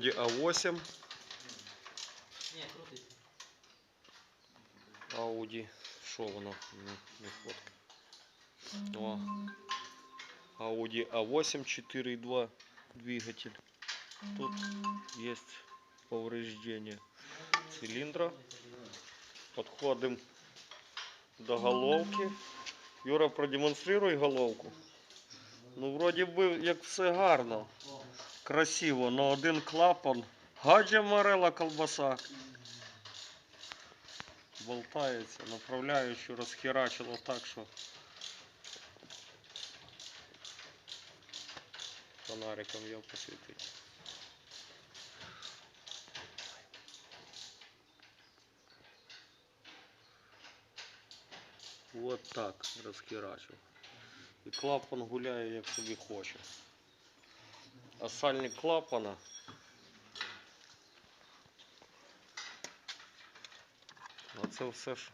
Audi A8. Audi, що воно? Не фотка. О. Audi A8 4.2 двигатель. Тут есть повреждение цилиндра. Подходим до головки. Юра, продемонструй головку. Ну, вроді би, як все гарно. Красиво, но один клапан. Гаджа морела колбаса. Болтається, направляючу розхерачило так, що фонариком його посвітити. Вот так розхерачив. І клапан гуляє як собі хоче. А сальник клапана оце все ж